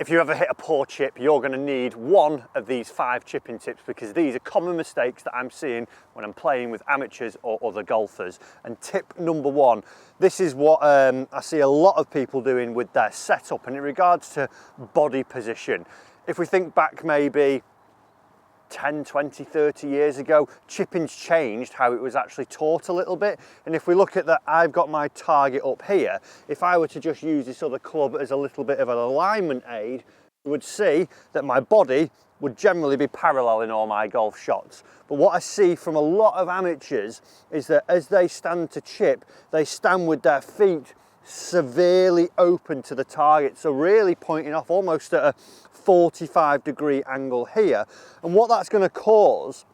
If you ever hit a poor chip, you're going to need one of these 5 chipping tips, because these are common mistakes that I'm seeing when I'm playing with amateurs or other golfers. And tip number 1, this is what I see a lot of people doing with their setup, and in regards to body position. If we think back maybe 10, 20, 30 years ago, chipping's changed how it was actually taught a little bit. And if we look at that, I've got my target up here. If I were to just use this other club as a little bit of an alignment aid, you would see that my body would generally be parallel in all my golf shots. But what I see from a lot of amateurs is that as they stand to chip, they stand with their feet severely open to the target, so really pointing off almost at a 45-degree angle here. And what that's going to cause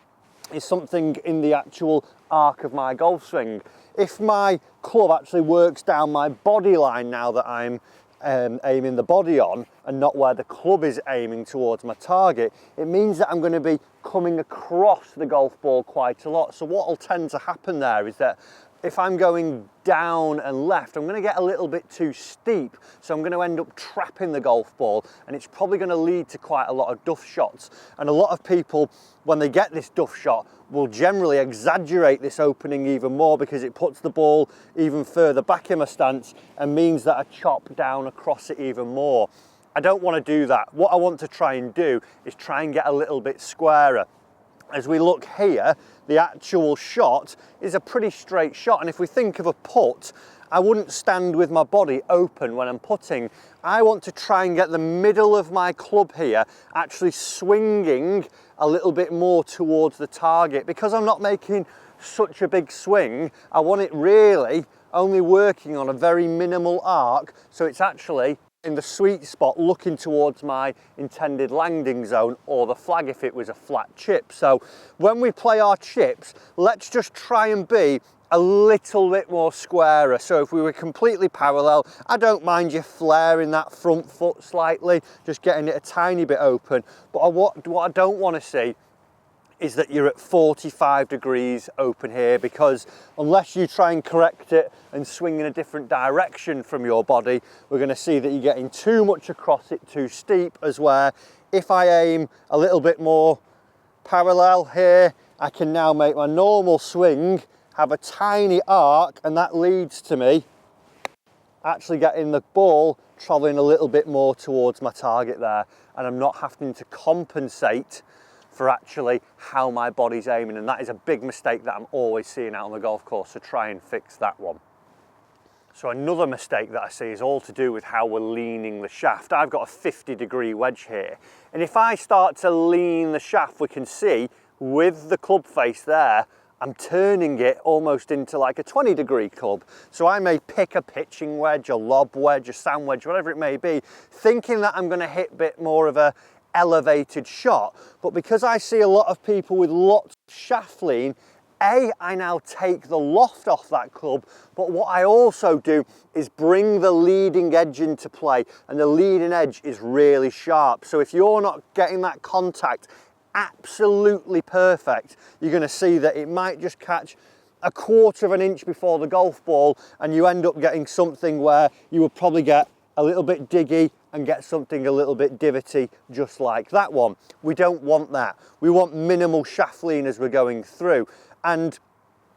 is something in the actual arc of my golf swing. If my club actually works down my body line now that I'm aiming the body on, and not where the club is aiming towards my target, it means that I'm going to be coming across the golf ball quite a lot. So what will tend to happen there is that if I'm going down and left, I'm going to get a little bit too steep, so I'm going to end up trapping the golf ball, and it's probably going to lead to quite a lot of duff shots. And a lot of people, when they get this duff shot, will generally exaggerate this opening even more, because it puts the ball even further back in my stance and means that I chop down across it even more. I don't want to do that. What I want to try and do is try and get a little bit squarer. As we look here, the actual shot is a pretty straight shot, and if we think of a putt, I wouldn't stand with my body open when I'm putting. I want to try and get the middle of my club here actually swinging a little bit more towards the target. Because I'm not making such a big swing, I want it really only working on a very minimal arc, so it's actually in the sweet spot looking towards my intended landing zone, or the flag if it was a flat chip. So when we play our chips, let's just try and be a little bit more squarer. So if we were completely parallel, I don't mind you flaring that front foot slightly, just getting it a tiny bit open. But what I don't want to see is that you're at 45 degrees open here, because unless you try and correct it and swing in a different direction from your body, we're going to see that you're getting too much across it, too steep. As where if I aim a little bit more parallel here, I can now make my normal swing have a tiny arc, and that leads to me actually getting the ball traveling a little bit more towards my target there, and I'm not having to compensate for actually how my body's aiming. And that is a big mistake that I'm always seeing out on the golf course, so try and fix that one. So another mistake that I see is all to do with how we're leaning the shaft. I've got a 50-degree wedge here, and if I start to lean the shaft, we can see with the club face there, I'm turning it almost into like a 20-degree club. So I may pick a pitching wedge, a lob wedge, a sand wedge, whatever it may be, thinking that I'm going to hit a bit more of a elevated shot. But because I see a lot of people with lots of shaft lean, I now take the loft off that club, but what I also do is bring the leading edge into play, and the leading edge is really sharp. So if you're not getting that contact absolutely perfect, you're going to see that it might just catch a quarter of an inch before the golf ball, and you end up getting something where you would probably get a little bit diggy and get something a little bit divoty, just like that one. We don't want that. We want minimal shaft lean as we're going through. And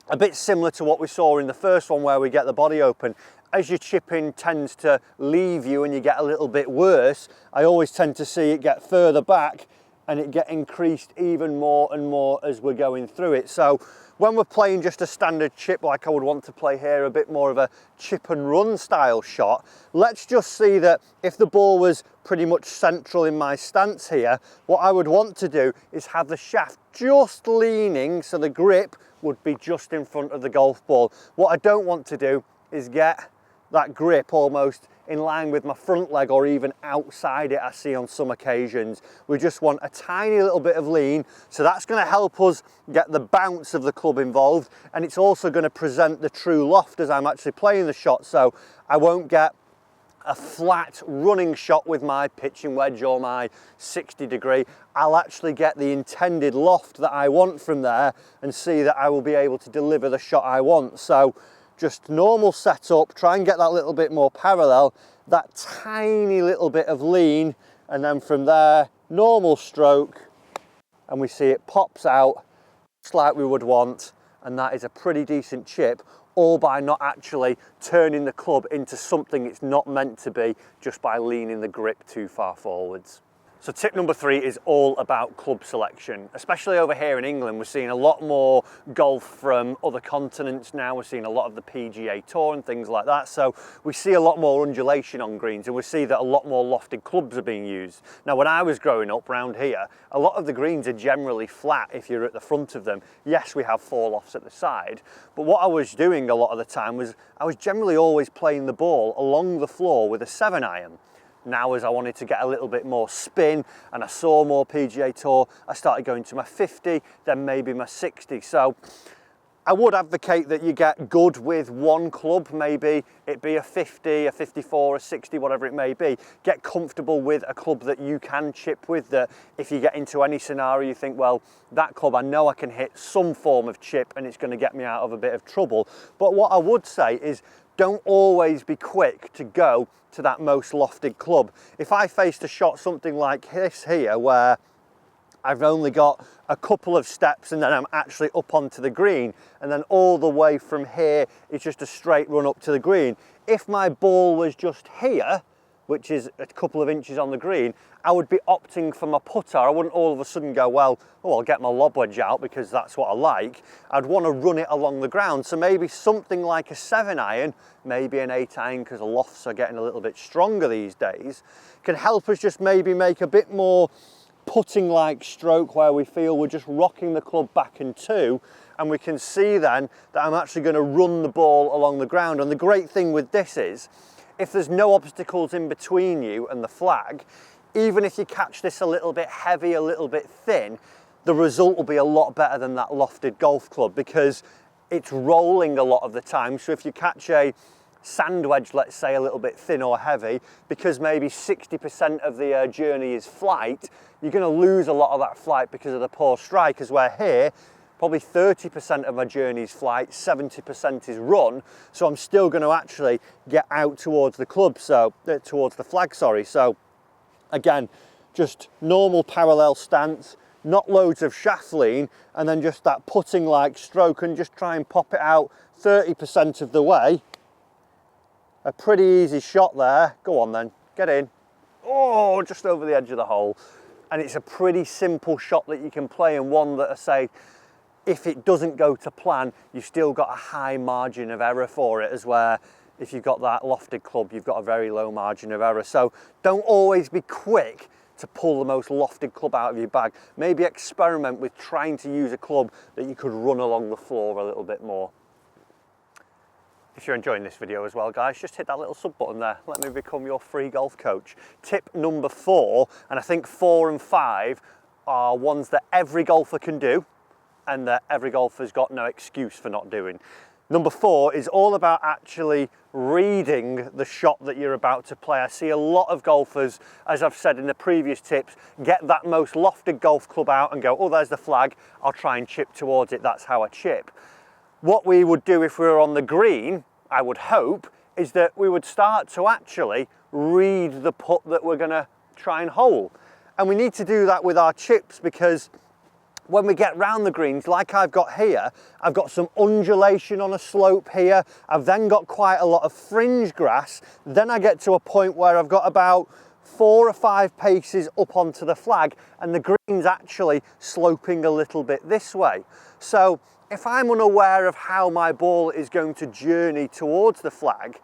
a bit similar to what we saw in the first one where we get the body open, as your chipping tends to leave you and you get a little bit worse, I always tend to see it get further back and it get increased even more and more as we're going through it. So when we're playing just a standard chip like I would want to play here, a bit more of a chip and run style shot, let's just see that if the ball was pretty much central in my stance here, what I would want to do is have the shaft just leaning so the grip would be just in front of the golf ball. What I don't want to do is get that grip almost in line with my front leg or even outside it, I see on some occasions. We just want a tiny little bit of lean, so that's going to help us get the bounce of the club involved, and it's also going to present the true loft as I'm actually playing the shot, so I won't get a flat running shot with my pitching wedge or my 60 degree. I'll actually get the intended loft that I want from there and see that I will be able to deliver the shot I want. So just normal setup, try and get that little bit more parallel, that tiny little bit of lean, and then from there, normal stroke, and we see it pops out just like we would want, and that is a pretty decent chip, all by not actually turning the club into something it's not meant to be, just by leaning the grip too far forwards. So tip number 3 is all about club selection. Especially over here in England, we're seeing a lot more golf from other continents now. We're seeing a lot of the PGA Tour and things like that. So we see a lot more undulation on greens, and we see that a lot more lofted clubs are being used. Now, when I was growing up round here, a lot of the greens are generally flat if you're at the front of them. Yes, we have fall-offs at the side, but what I was doing a lot of the time was I was generally always playing the ball along the floor with a 7-iron. Now, as I wanted to get a little bit more spin and I saw more PGA Tour, I started going to my 50, then maybe my 60. So I would advocate that you get good with one club, maybe it be a 50, a 54, a 60, whatever it may be. Get comfortable with a club that you can chip with, that if you get into any scenario you think, well, that club, I know I can hit some form of chip and it's going to get me out of a bit of trouble. But what I would say is, don't always be quick to go to that most lofted club. If I faced a shot something like this here, where I've only got a couple of steps and then I'm actually up onto the green, and then all the way from here is just a straight run up to the green. If my ball was just here, which is a couple of inches on the green, I would be opting for my putter. I wouldn't all of a sudden go, well, oh, I'll get my lob wedge out because that's what I like. I'd want to run it along the ground. So maybe something like a 7-iron, maybe an 8-iron, because the lofts are getting a little bit stronger these days, can help us just maybe make a bit more putting-like stroke, where we feel we're just rocking the club back in two, and we can see then that I'm actually going to run the ball along the ground. And the great thing with this is, if there's no obstacles in between you and the flag, even if you catch this a little bit heavy, a little bit thin, the result will be a lot better than that lofted golf club, because it's rolling a lot of the time. So if you catch a sand wedge, let's say a little bit thin or heavy, because maybe 60% of the journey is flight, you're going to lose a lot of that flight because of the poor strikers, where here, probably 30% of my journey is flight, 70% is run, so I'm still going to actually get out towards the club, so towards the flag, sorry. So again, just normal parallel stance, not loads of shaft lean, and then just that putting like stroke, and just try and pop it out 30% of the way. A pretty easy shot there. Go on then, get in. Oh, just over the edge of the hole. And it's a pretty simple shot that you can play, and one that I say, if it doesn't go to plan, you've still got a high margin of error for it, as where if you've got that lofted club, you've got a very low margin of error. So don't always be quick to pull the most lofted club out of your bag. Maybe experiment with trying to use a club that you could run along the floor a little bit more. If you're enjoying this video as well, guys, just hit that little sub button there. Let me become your free golf coach. Tip number 4, and I think 4 and 5 are ones that every golfer can do, and that every golfer's got no excuse for not doing. Number 4 is all about actually reading the shot that you're about to play. I see a lot of golfers, as I've said in the previous tips, get that most lofted golf club out and go, oh, there's the flag, I'll try and chip towards it, that's how I chip. What we would do if we were on the green, I would hope, is that we would start to actually read the putt that we're going to try and hole. And we need to do that with our chips, because when we get round the greens, like I've got here, I've got some undulation on a slope here. I've then got quite a lot of fringe grass. Then I get to a point where I've got about 4 or 5 paces up onto the flag, and the green's actually sloping a little bit this way. So if I'm unaware of how my ball is going to journey towards the flag,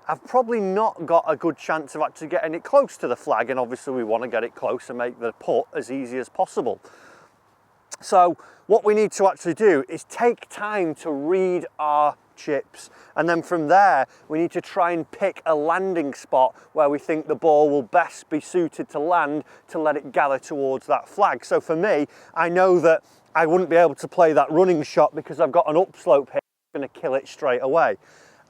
I've probably not got a good chance of actually getting it close to the flag, and obviously we want to get it close and make the putt as easy as possible. So what we need to actually do is take time to read our chips, and then from there we need to try and pick a landing spot where we think the ball will best be suited to land, to let it gather towards that flag. So for me, I know that I wouldn't be able to play that running shot because I've got an upslope here, I'm going to kill it straight away.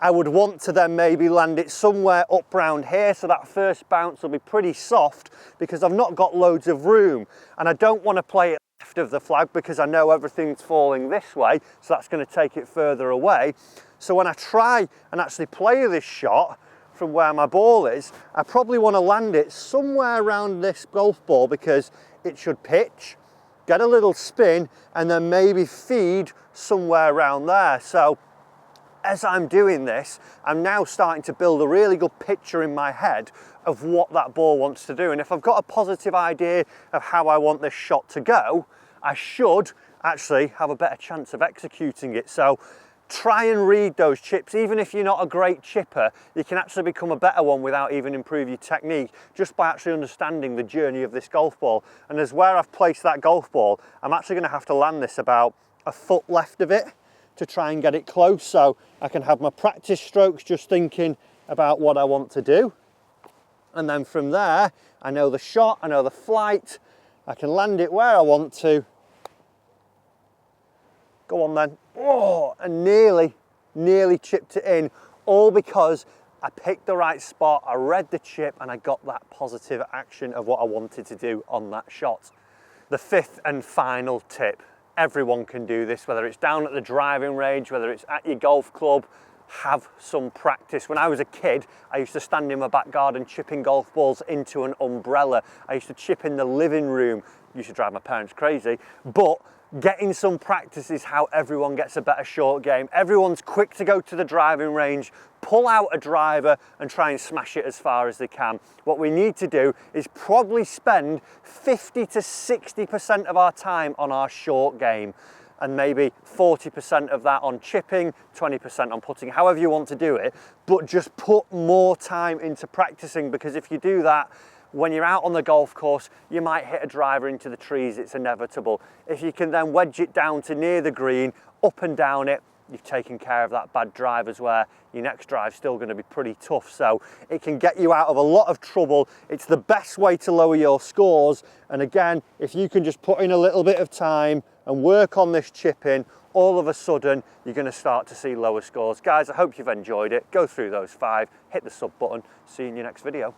I would want to then maybe land it somewhere up round here, so that first bounce will be pretty soft because I've not got loads of room, and I don't want to play it left of the flag because I know everything's falling this way, so that's going to take it further away. So when I try and actually play this shot, from where my ball is, I probably want to land it somewhere around this golf ball because it should pitch, get a little spin, and then maybe feed somewhere around there. So as I'm doing this, I'm now starting to build a really good picture in my head of what that ball wants to do. And if I've got a positive idea of how I want this shot to go, I should actually have a better chance of executing it. So try and read those chips. Even if you're not a great chipper, you can actually become a better one without even improving your technique, just by actually understanding the journey of this golf ball. And as where I've placed that golf ball, I'm actually going to have to land this about a foot left of it to try and get it close, so I can have my practice strokes just thinking about what I want to do. And then from there, I know the shot, I know the flight, I can land it where I want to. Go on then. Oh, and nearly chipped it in, all because I picked the right spot, I read the chip, and I got that positive action of what I wanted to do on that shot. The fifth and final tip. Everyone can do this, whether it's down at the driving range, whether it's at your golf club. Have some practice. When I was a kid, I used to stand in my back garden chipping golf balls into an umbrella. I used to chip in the living room. Used to drive my parents crazy, but getting some practice is how everyone gets a better short game. Everyone's quick to go to the driving range, pull out a driver and try and smash it as far as they can. What we need to do is probably spend 50 to 60% of our time on our short game, and maybe 40% of that on chipping, 20% on putting, however you want to do it, but just put more time into practicing, because if you do that, when you're out on the golf course, you might hit a driver into the trees, it's inevitable. If you can then wedge it down to near the green, up and down it, you've taken care of that bad drive as well. Your next drive's still going to be pretty tough, so it can get you out of a lot of trouble. It's the best way to lower your scores, and again, if you can just put in a little bit of time and work on this chipping, all of a sudden you're going to start to see lower scores. Guys, I hope you've enjoyed it. Go through those 5, hit the sub button, see you in your next video.